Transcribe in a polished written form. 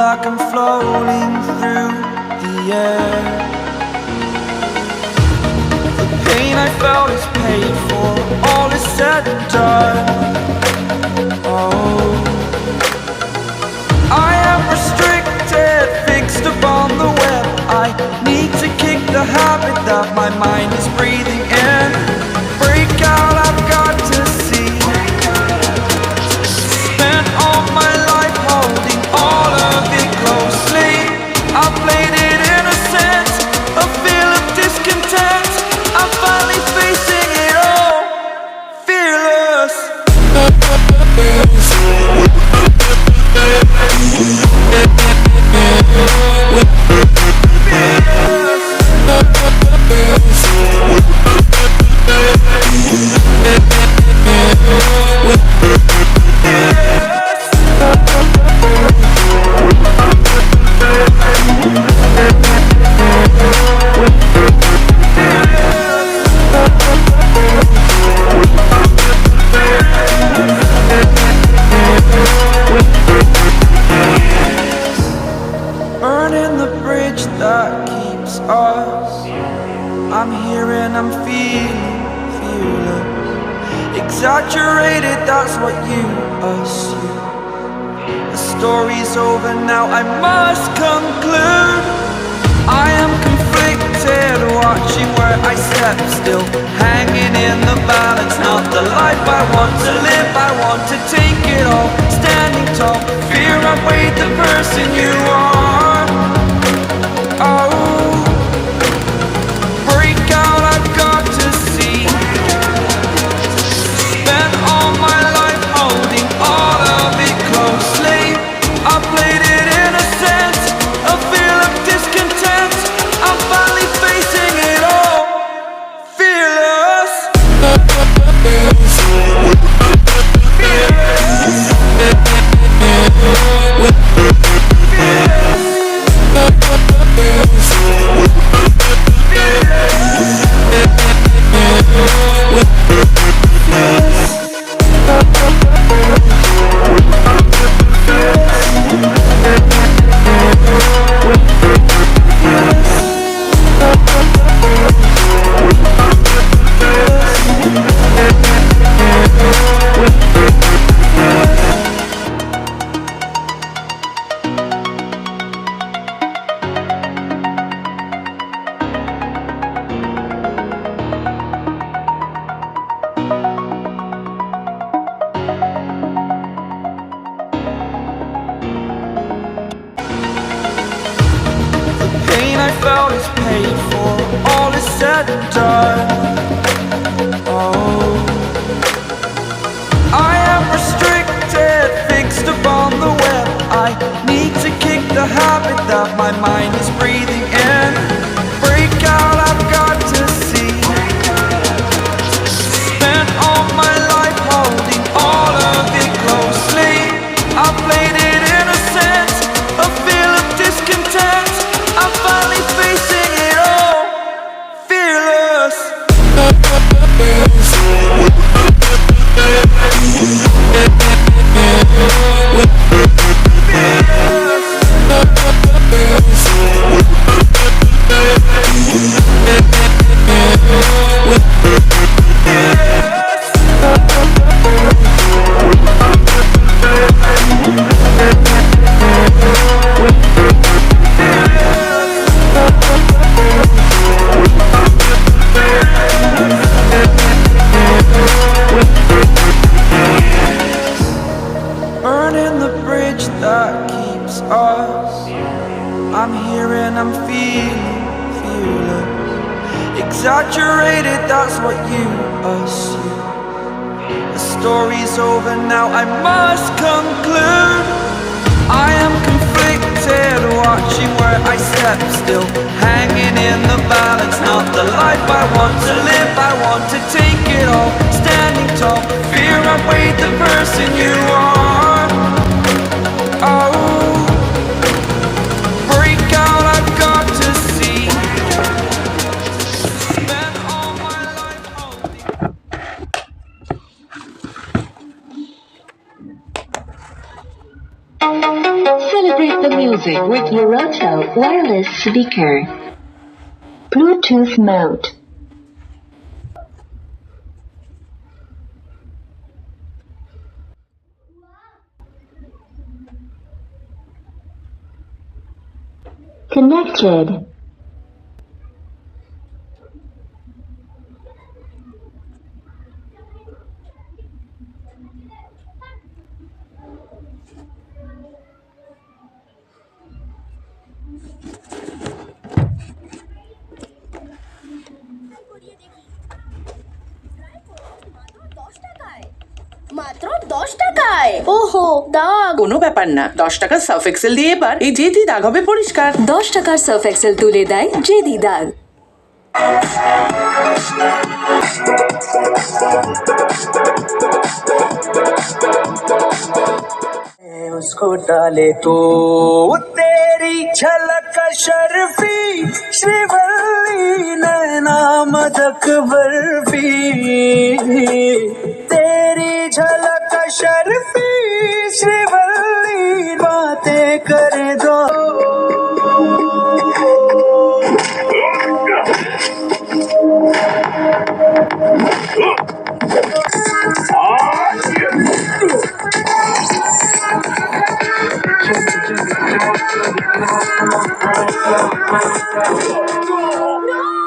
like I'm floating through the air. The pain I felt is paid for, all is said and done. Oh, I am restricted, fixed upon the web. I need to kick the habit that my mind is breathing in. Break out, I've got to see. Spent all my life holding all of it closely. I played it innocent, a feel of discontent. I'm finally facing it all, fearless. Burning the bridge that keeps us. I'm here and I'm feeling fearless. Exaggerated, that's what you assume. The story's over now, I must conclude. I am conflicted, watching where I step still, hanging in the balance. Not the life I want to live, I want to take it all. Standing tall, fear I've weighed the person you are. Oh, break out, I've got to see. Spent all my life holding all of it closely. I played it innocent, a feel of discontent. I'm finally facing it all, fearless. I felt is paid for, all is said and done. Oh, I am restricted, fixed upon the web. I need to kick the habit that my mind is breathing in. Break out, I've got to see. Spent all my life holding all of it closely. I played it innocent, a feel of discontent. I'm finally facing it all, fearless. Burning the bridge that keeps us. I'm here and I'm feeling fearless. Exaggerated, that's what you assume. The story's over now, I must conclude. I am conflicted, watching where I step still, hanging in the balance. Not the life I want to live, I want to take it all. Standing tall, fear I've weighed the person you are. Oh, break out, I've got to see. Spend all my life holding. Celebrate the music. music with your Rotel wireless speaker. Bluetooth mode. Connected. মাত্র 10 টাকায়। ওহো, দাগ। কোনো ব্যাপার না, 10 টাকা Surf Excel দিয়ে এবার এই জেদি দাগ হবে পরিষ্কার। 10 টাকার সার্ফ এক্সেল তুলে দেয় জেদি দাগ। उसको डाले तो तेरी झलक शर्फी श्रीवल्ली नैना मदक बर्फी तेरी झलक शर्फी श्रीवल्ली बातें करे दो No!